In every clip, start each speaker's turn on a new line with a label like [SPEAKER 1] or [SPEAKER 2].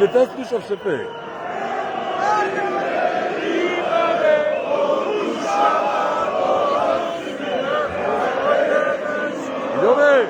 [SPEAKER 1] Не те слушав шепи. Йови!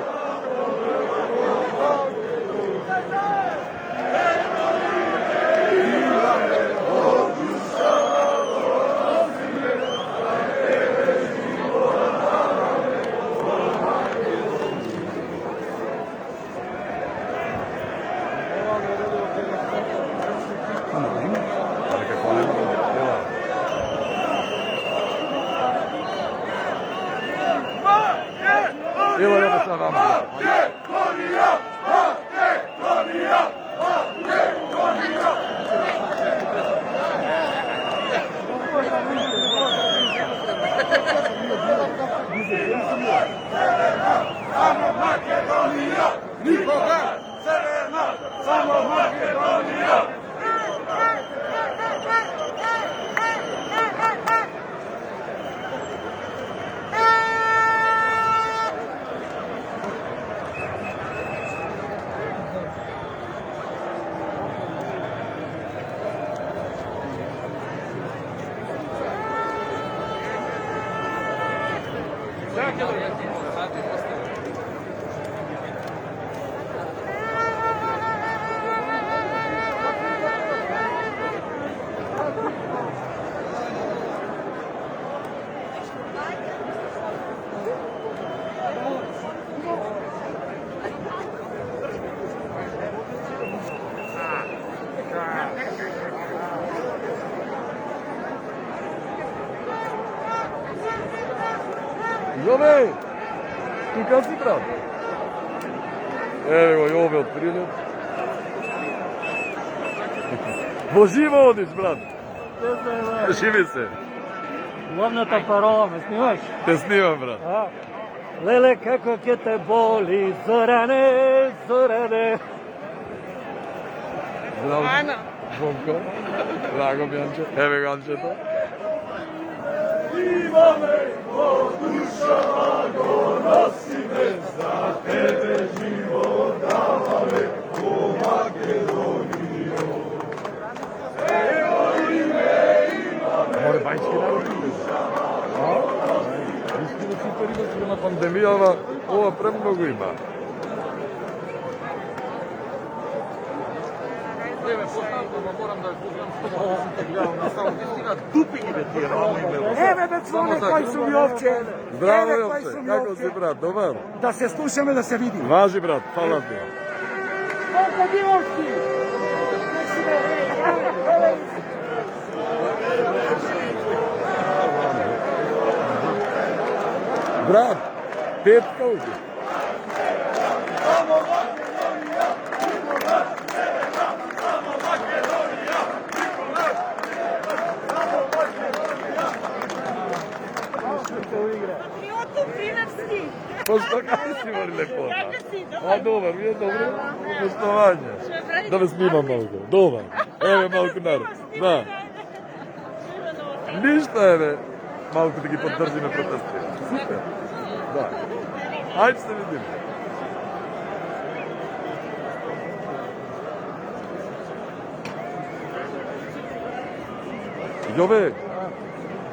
[SPEAKER 1] Evo je ovo sad vama.
[SPEAKER 2] Samo Makedonija, nikoga crvena, samo Makedonija.
[SPEAKER 1] Jove! Tu kad si, brat? Evo Jove otprilike. Živo odiš, brat. Živi se.
[SPEAKER 3] Главната парола, ме снимаш?
[SPEAKER 1] Te snimam, brat.
[SPEAKER 3] Леле, како ќе те боли, Зоране, Зоране.
[SPEAKER 1] Zdravo. Zvonko. Drago mi, Anče. Evo ga, Ančeto.
[SPEAKER 2] Ivane, o duša go nosi bez za tebe život davale u Makedoniju. Evo ime Ivane,
[SPEAKER 1] More bajčke narediti. Mislim da super ima se na pandemijama, ova premnogo ima.
[SPEAKER 4] Moram da pogledam što ovo sam te gledao na samom tistina, dupi ime ti je na ovo ime.
[SPEAKER 5] Evo me cvone koji su mi ovče.
[SPEAKER 1] Zdravo,
[SPEAKER 5] Evo koji
[SPEAKER 1] Jovče,
[SPEAKER 5] su mi
[SPEAKER 1] kako
[SPEAKER 5] ovče.
[SPEAKER 1] si, brat, dobar?
[SPEAKER 5] Da se slušamo i da se vidimo.
[SPEAKER 1] Važi, brat, hvala ti.
[SPEAKER 5] Koliko divovski!
[SPEAKER 1] Brat, petka uđe.
[SPEAKER 6] Patriotu Primorski.
[SPEAKER 1] Pa što kako si, mori lepota?
[SPEAKER 6] Kako si?
[SPEAKER 1] A dobar, mi je dobro. Poštovanje. Da me snimam malo. Dobar. Evo je malo narod. Da. Ništa je, ne. Malo da gi podrži me protestuje. Super. Da. Ajde se vidimo. Jove.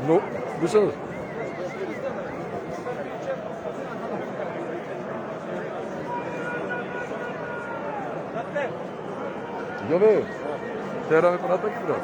[SPEAKER 1] No, slušaš? Jove, tera me ponatak brat.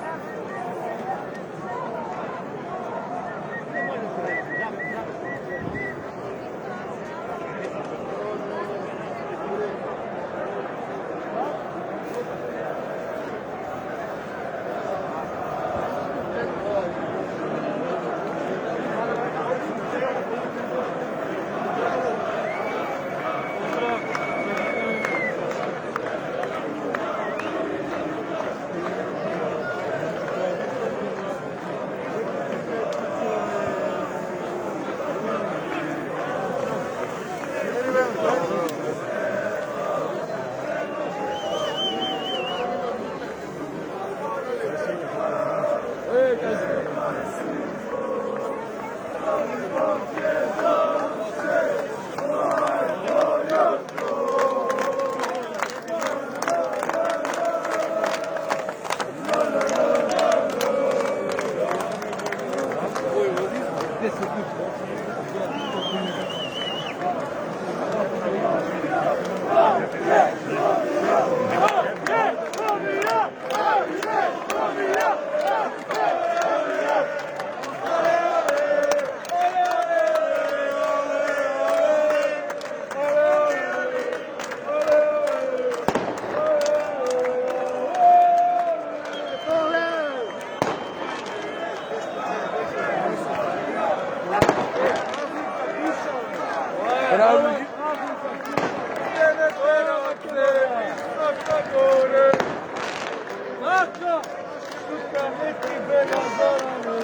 [SPEAKER 3] kako? Suka mi ti bega Zorane.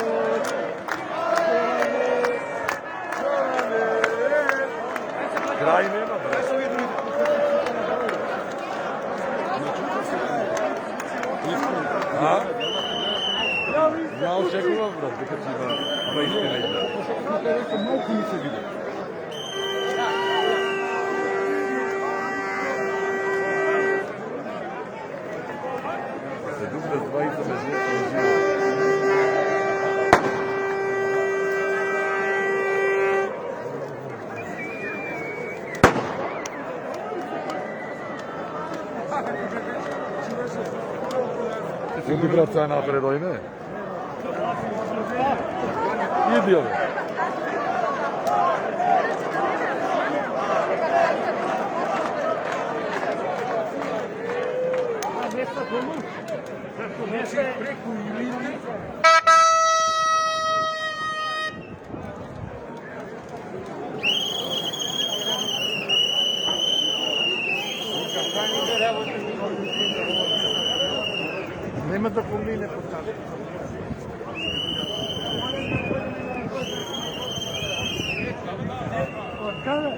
[SPEAKER 1] Kraj nema, brat. A? Ja očekujem, brat, kad će ima istina igra. Se duble s dvojica me živo. Ljudi vraca napred, ojme. Idi ove.
[SPEAKER 5] Nema da pomine po tako.
[SPEAKER 3] Od kada?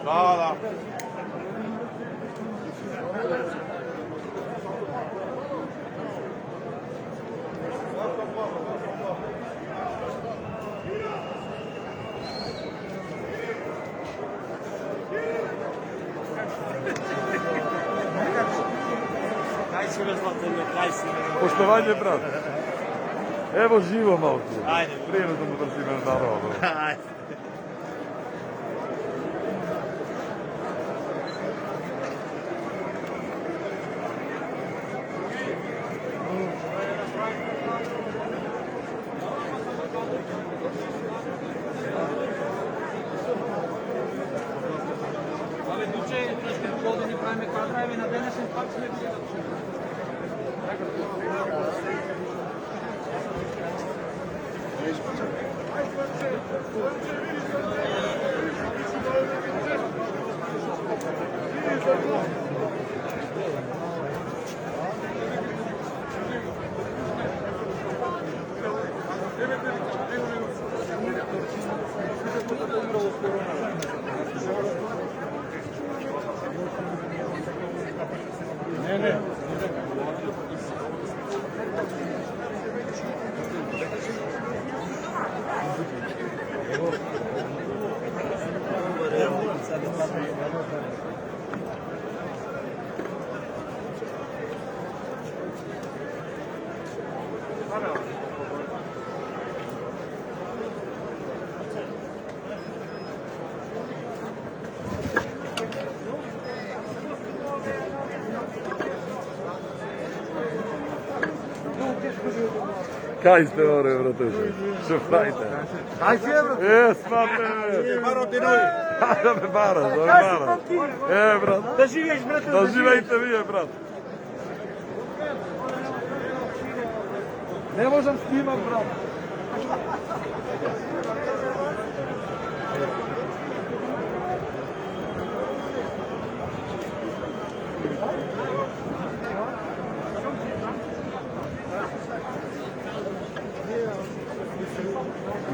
[SPEAKER 2] Da.
[SPEAKER 1] Poštovanje, brat. Evo živo malo tu. Ajde. Prije da mu drži me naravno.
[SPEAKER 2] Ajde.
[SPEAKER 4] Ali duče, troške godini pravime kvadrajevi na današnjem faksu ne bilo.
[SPEAKER 1] Kaj ste ore, bratuše? Što pravite?
[SPEAKER 5] Kaj si je, bro?
[SPEAKER 1] Smatre!
[SPEAKER 2] Baro ti nuj.
[SPEAKER 1] Da me baraš, da me
[SPEAKER 5] Kaj si
[SPEAKER 1] baraš.
[SPEAKER 5] tam ti?
[SPEAKER 1] Brat.
[SPEAKER 5] Da živješ, brate,
[SPEAKER 1] Da živejte vi, brat. Ne možem snimat, brat.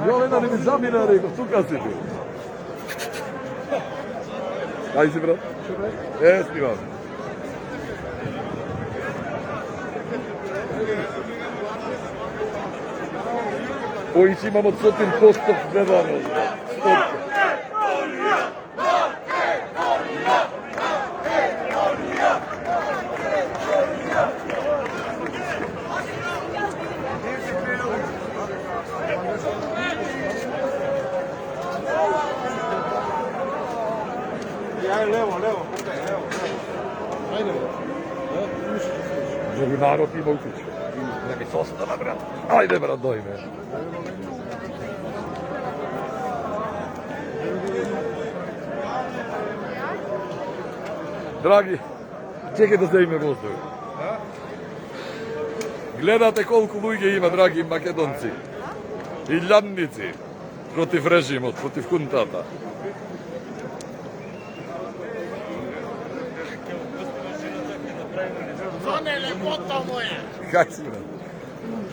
[SPEAKER 1] Jolena mi zamira, rekao, suka si ti. Kaj si, brat? Snimam. Ojić imamo 100% gledano. 100%.
[SPEAKER 2] Levo, levo. Ajde.
[SPEAKER 1] Drugi narod ima u kuću. Ne bi se ostala, brat. Ajde, brat, doj me. Dragi, čekaj da zajme vozdoj. Gledate koliko lujge ima, dragi Makedonci i Ljannici protiv režima, protiv huntata.
[SPEAKER 5] Zone lepota moja.
[SPEAKER 1] Kaj si bre?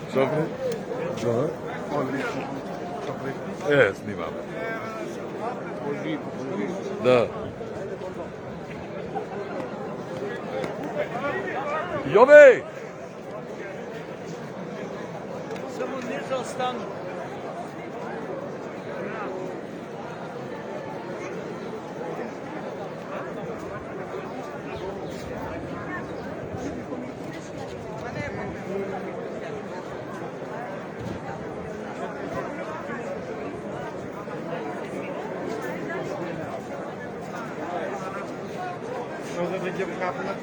[SPEAKER 1] Što bre? Dobro. Snimam. Da. Jove!
[SPEAKER 3] Samo niže ostanu.
[SPEAKER 5] Może będzie prawda,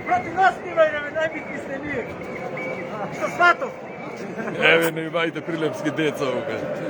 [SPEAKER 3] Protiv nas snimaju, najbitniji ste vi. Što svatov?
[SPEAKER 1] Evo ne imajte prilepski deca ovoga.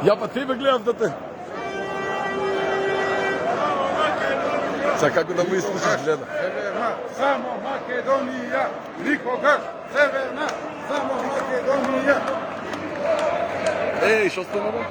[SPEAKER 1] Ja pa ti me gledam da te... Sad kako da mu ispušiš gleda?
[SPEAKER 2] Severna, samo Makedonija, nikoga. Severna, samo Makedonija.
[SPEAKER 1] Ej, što ste nama?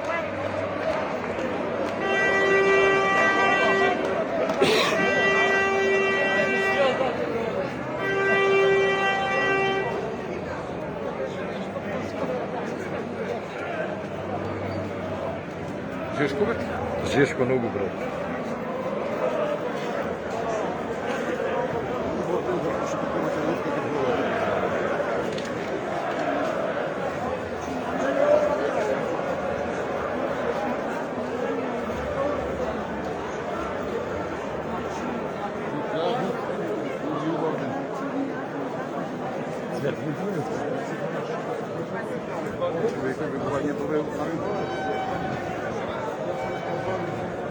[SPEAKER 2] Žeško već?
[SPEAKER 1] Žeško nogu, brate.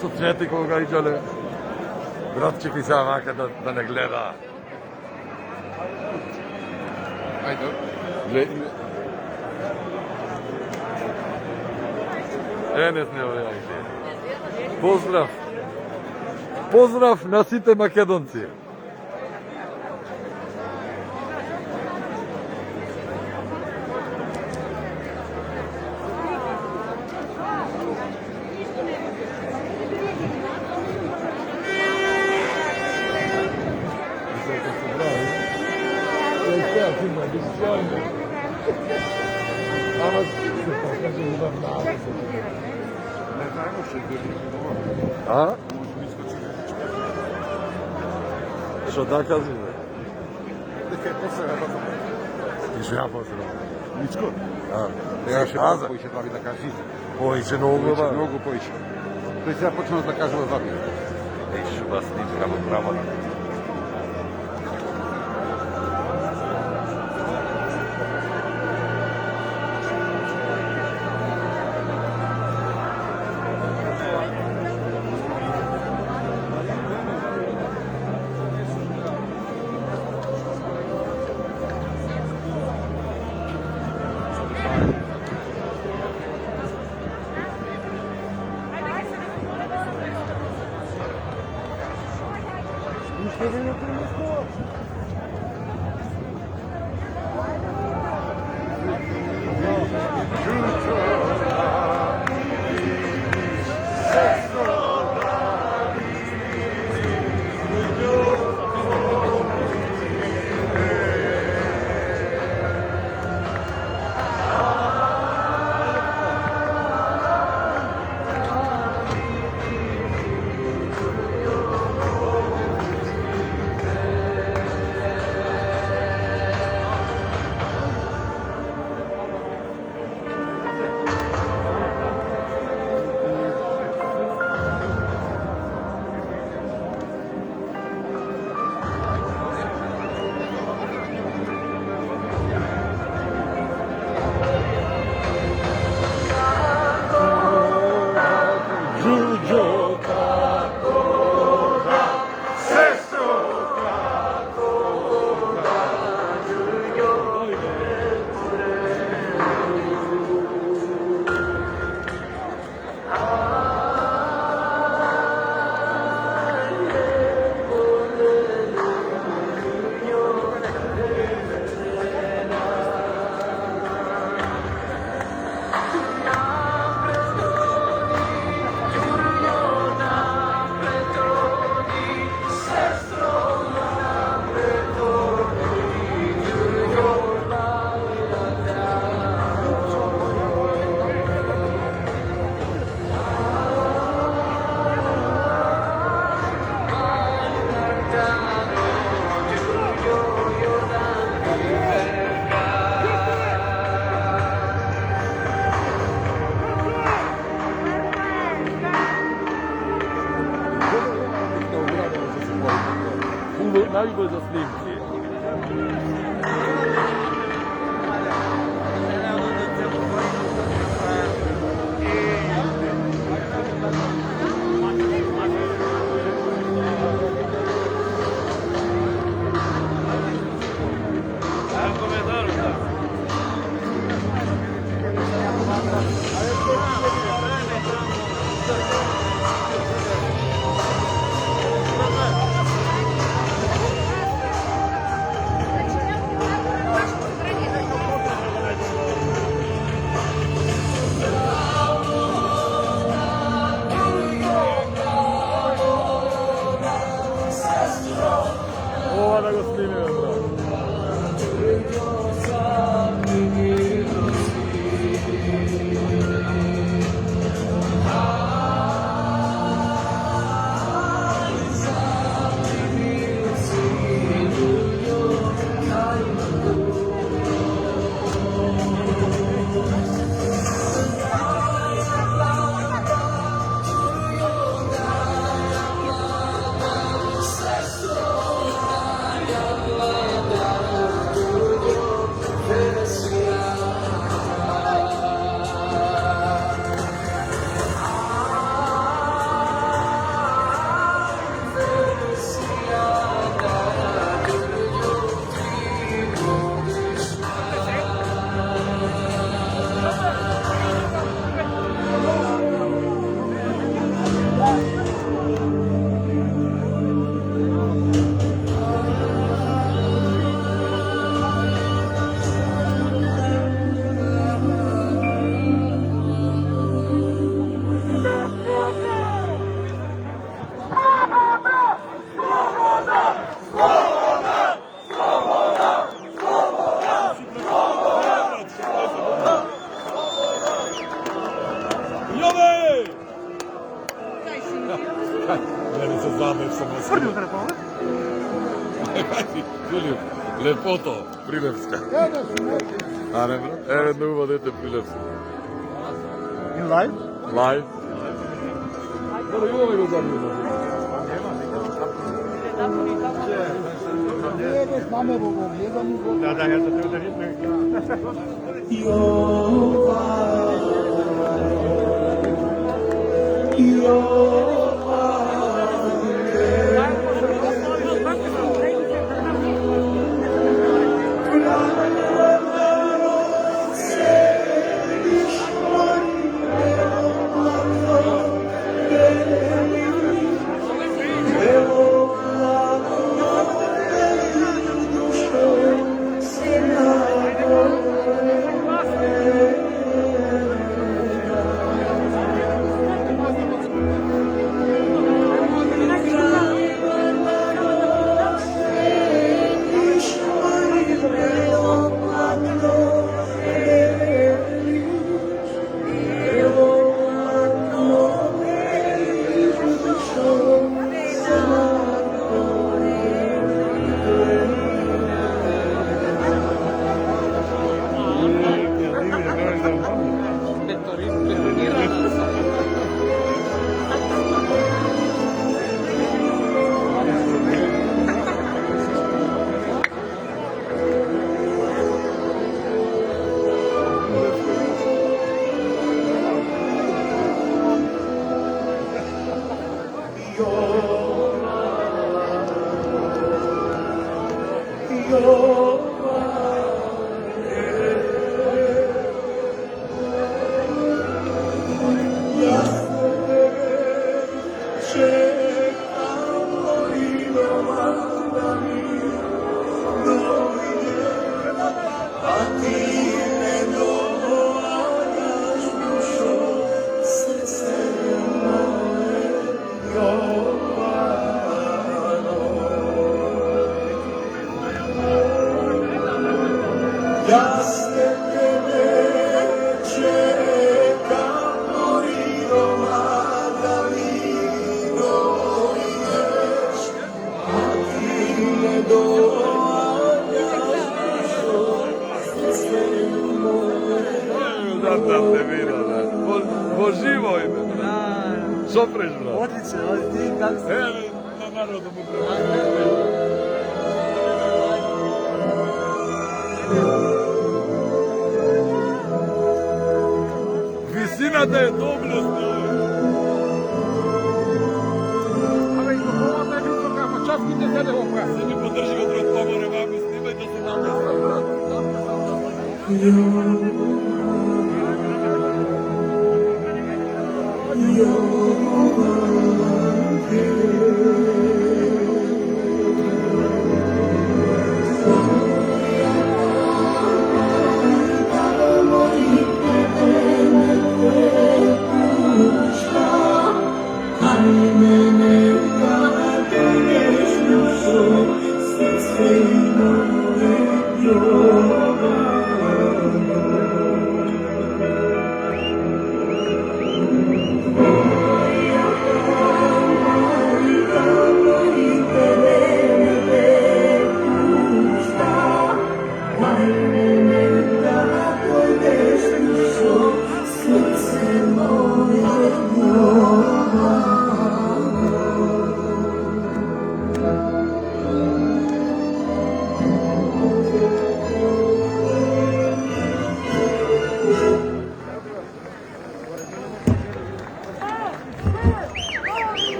[SPEAKER 1] Su cvjeti koga iđale. Brat će pisao maka da ne gleda.
[SPEAKER 2] Ajde.
[SPEAKER 1] Ne smijemo ja ide. Pozdrav. Pozdrav na site Makedonci. A? Što da kazi? Išu ja pozdravim.
[SPEAKER 2] Ničko?
[SPEAKER 1] Ja še Aza.
[SPEAKER 2] Pojiće dva da kaži.
[SPEAKER 1] Pojiće nogu, ba.
[SPEAKER 2] Mnogo pojiće. To je ja počnem da kažem dva bi.
[SPEAKER 1] Išu vas ničkamo pravo. za snimki. Ova da ga snimio, brate. Jowej! Meni se zabav sam na sviđu. Filip, lepoto, Prilevska. A ne, evo uvadete Prilevska.
[SPEAKER 3] In live?
[SPEAKER 1] Live. Dobro, i ovaj go zanima.
[SPEAKER 3] Da, ja sam te udarit.
[SPEAKER 1] Živo ime. Što preš, bro?
[SPEAKER 3] Odlično, ali ti kako si?
[SPEAKER 1] Na narodu mu treba. Jadę, dobrze stoję.
[SPEAKER 4] Ale i do połowy wysoka, bo czapki nie zjadę łopka.
[SPEAKER 1] Chcę mi podrżyć od rozpomory, mamy z tym, to się tam jest.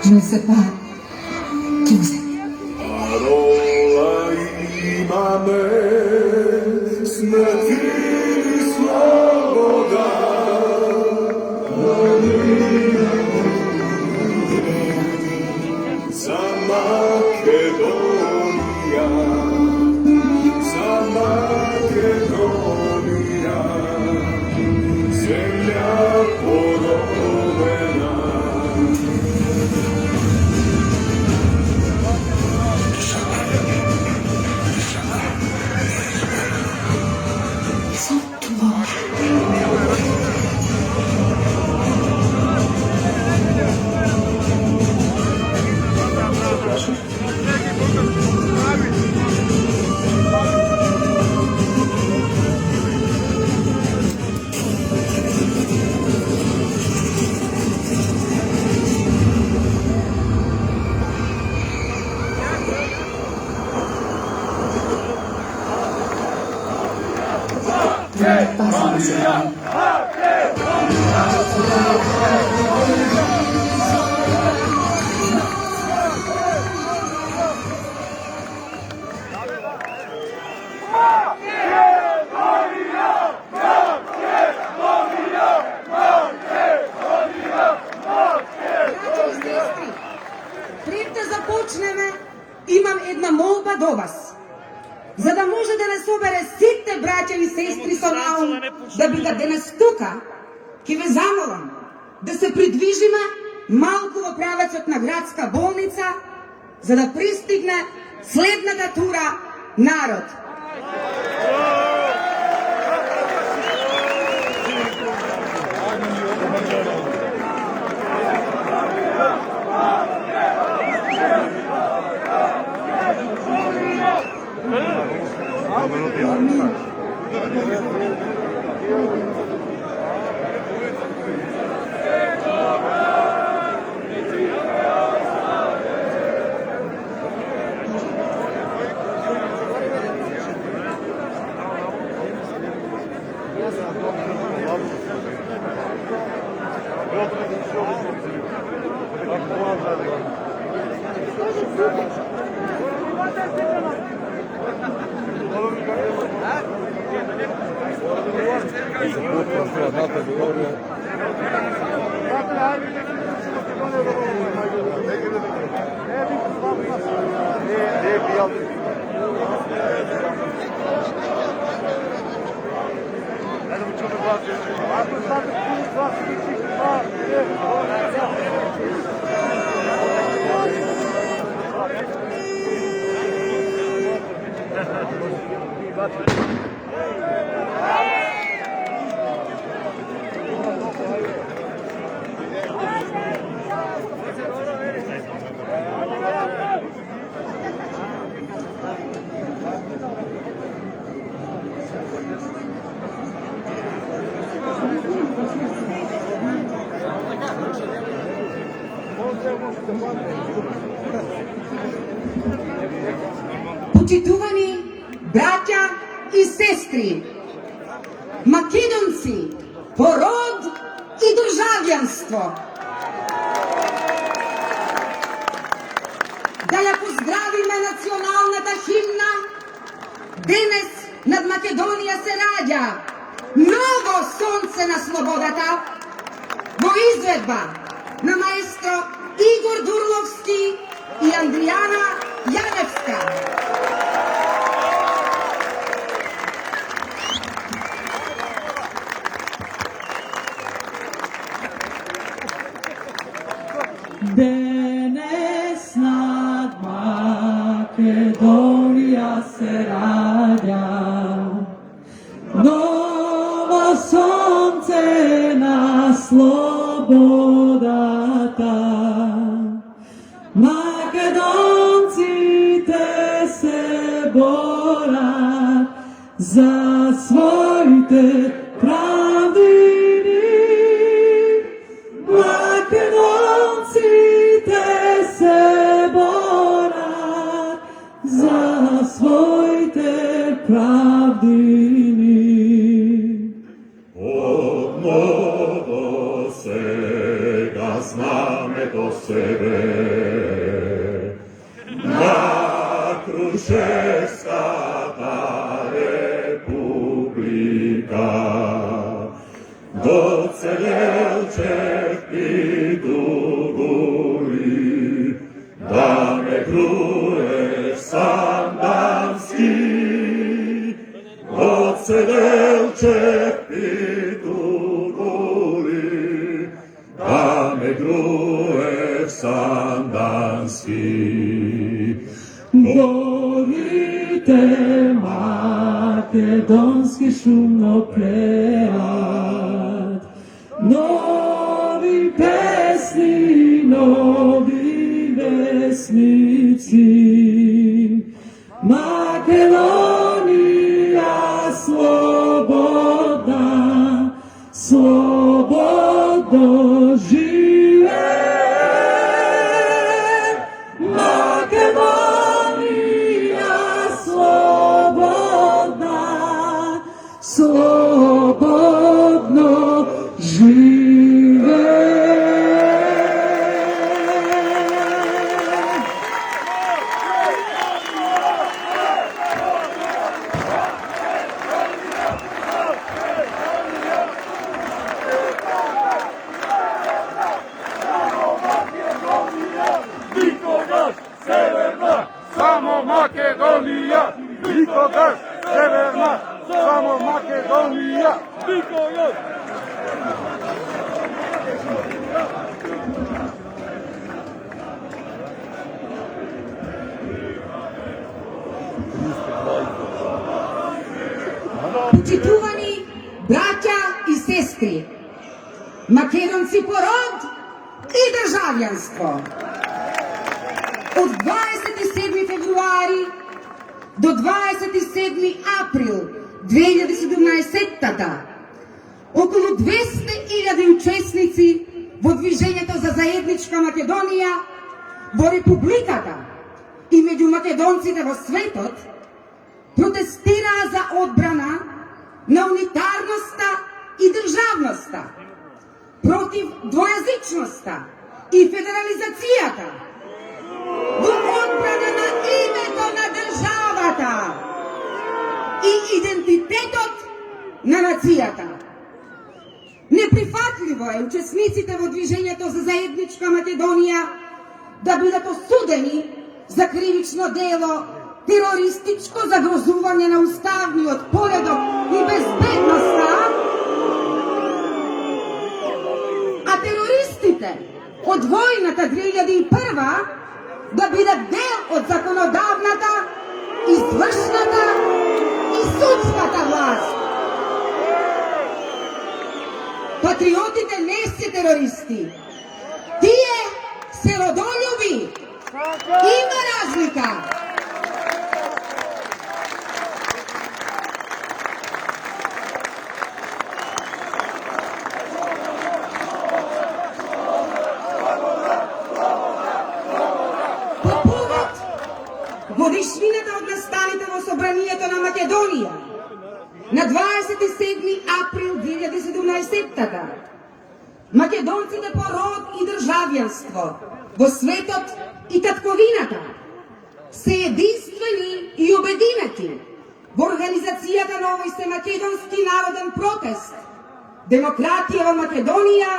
[SPEAKER 7] Je ne sais pas qui vous êtes.
[SPEAKER 1] Parola imame
[SPEAKER 8] Makedonija, za Makedonija, zemlja porovena.
[SPEAKER 9] Пред да започнеме, имам една молба до вас. За да може да не собере сите браќа и сестри со наум да бидат денес тука, ќе ве замолам да се придвижиме малку во правецот на градска болница, за да пристигне следната тура народ. Почитувани браќа и сестри, македонци по род и државјанство, да ја поздравиме националната химна. Денес над Македонија се раѓа ново сонце на слободата во изведба на маестро Игор Дурловски и Андријана Јаневска.
[SPEAKER 3] Денес над Македонија се раѓа ново сонце на слободата. Македонците се борат за своите правдини. Македонците се борат за своите правдини.
[SPEAKER 8] Отново сега знаме до себе на Крушевската република. До Целелчев и Дугури, да ме Говорите македонски шумно пеат, нови песни, нови весници. Македонија слободна, слободно живее. Македонија слободна, слободно живее.
[SPEAKER 1] Nikogаш severna,
[SPEAKER 2] Само Македонија, никогаш северна, само Македонија.
[SPEAKER 1] nikogаш.
[SPEAKER 9] Почитувани браќа и сестри, македонци по род и државјанство. Од 27 февруари до 27 април 2017 околу 200.000 учесници во движењето за заедничка Македонија во Републиката и меѓу македонците во светот протестираа за одбрана на унитарноста и државноста, против двојазичноста и федерализацијата, во одбрана на името на државата и идентитетот на нацијата. Неприфатливо е учесниците во движењето за заедничка Македонија да бидат осудени за кривично дело терористичко загрозување на уставниот поредок и безбедноста, а терористите од војната 2001 да бидат дел од законодавната, извршната и судската власт. Патриотите не се терористи. Тие се родолюби. Има разлика. Годишнината од настаните во Собранието на Македонија на 27 април 2017 македонците по род и државјанство во светот и татковината се единствени и обединети во организацијата на овој семакедонски народен протест, демократија во Македонија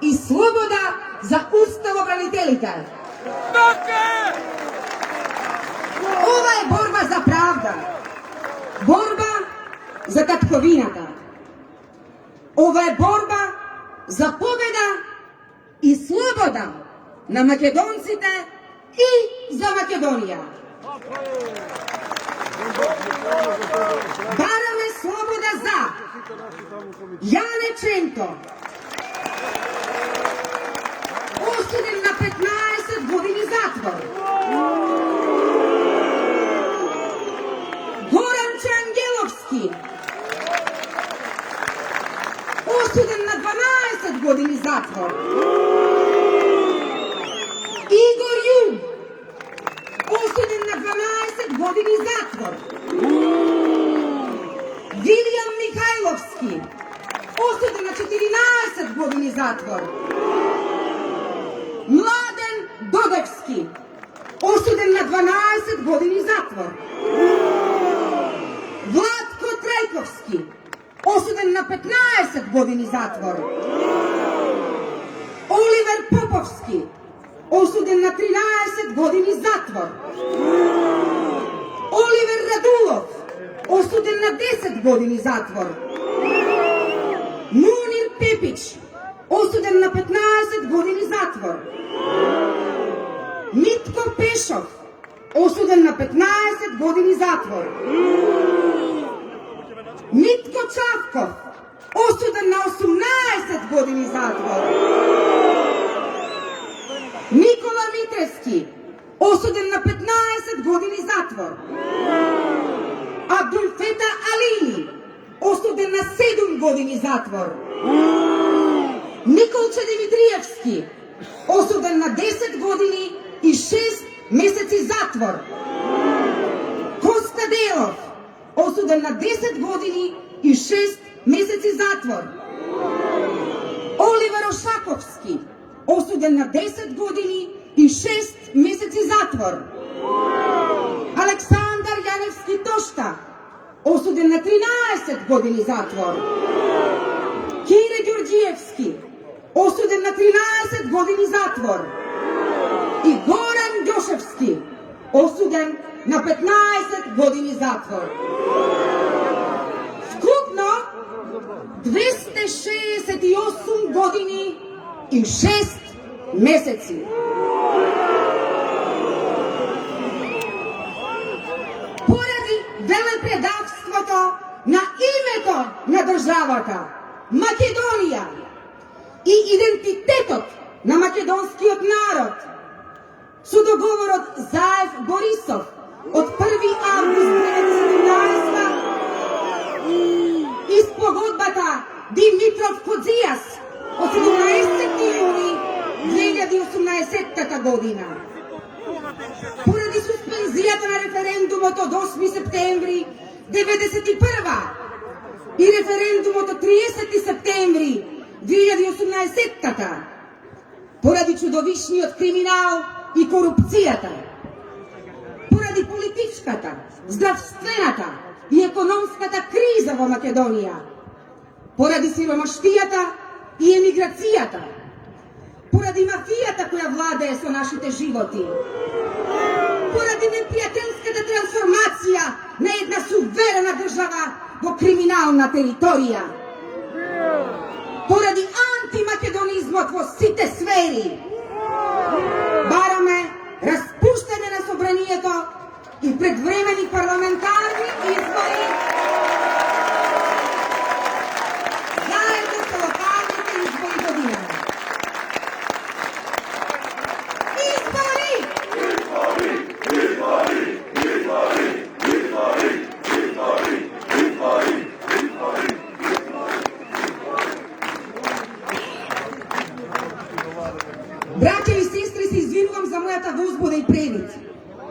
[SPEAKER 9] и слобода за уставобранителите. Ова е борба за правда, борба за татковината. Ова е борба за победа и слобода на македонците и за Македонија. Бараме слобода за Јане Ченто, осуден на 15 години затвор. Горан Чангеловски, осуден на 12 години затвор. Игор Јум, осуден на 12 години затвор. Вилијам Михајловски, осуден на 14 години затвор. Младен Додевски, осуден на 12 години затвор. Владко Трајковски, осуден на 15 години затвор. Оливер Поповски, осуден на 13 години затвор. Оливер Радулов, осуден на 10 години затвор. Мунир Пепич, осуден на 15 години затвор. Митко Пешов, осуден на 15 години затвор. Митко Чавков, осуден на 18 години затвор. Никола Митревски, осуден на 15 години затвор. Абдулфета Алини, осуден на 7 години затвор. Николче Димитриевски, осуден на 10 години и 6 месеци затвор. Коста Делов, осуден на 10 години и 6 месеци затвор. Оливер Ошаковски, осуден на 10 години и 6 месеци затвор. Александър Яневски Тошта, осуден на 13 години затвор. Кире Георгиевски, осуден на 13 години затвор. И Горан Гьошевски, осуден на 15 години затвор. Вкупно 268 години и 6 месеци. Поради велепредавството на името на държавата Македонија и идентитетот на македонскиот народ, со договорот Заев-Борисов од 1 август 2017 и спогодбата Димитров-Кодзијас од 17 јуни 2018 година. Поради суспензијата на референдумот од 8 септември 1991 и референдумот од 30 септември 2018, поради чудовишниот криминал и корупцијата, поради политичката, здравствената и економската криза во Македонија, поради сиромаштијата и емиграцијата, поради мафијата која владее со нашите животи, поради непријателската трансформација на една суверена држава во криминална територија, поради антимакедонизмот во сите сфери, бараме распуштање на собранието и предвремени парламентарни избори заедно со локалните избори година. Избори! Браќа и сестри, се извинувам за мојата возбуда и превид.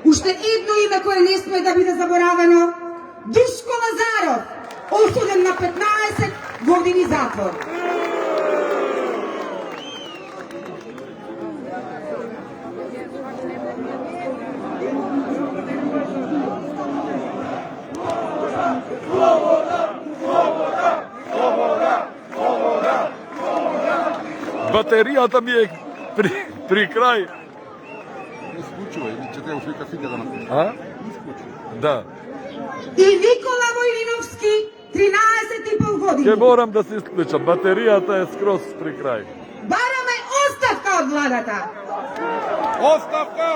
[SPEAKER 9] Уште едно име кое не сме да биде заборавено: Душко Лазаров, осуден на 15 години затвор.
[SPEAKER 1] Baterijата ми е при крај.
[SPEAKER 2] Исклучува, или ќе треба уште фига да направи.
[SPEAKER 1] А? Да.
[SPEAKER 9] И Никола Војлиновски, 13,5 години.
[SPEAKER 1] Ќе морам да се исклучам. Батеријата е скроз при крај.
[SPEAKER 9] Бараме оставка од владата.
[SPEAKER 2] Оставка!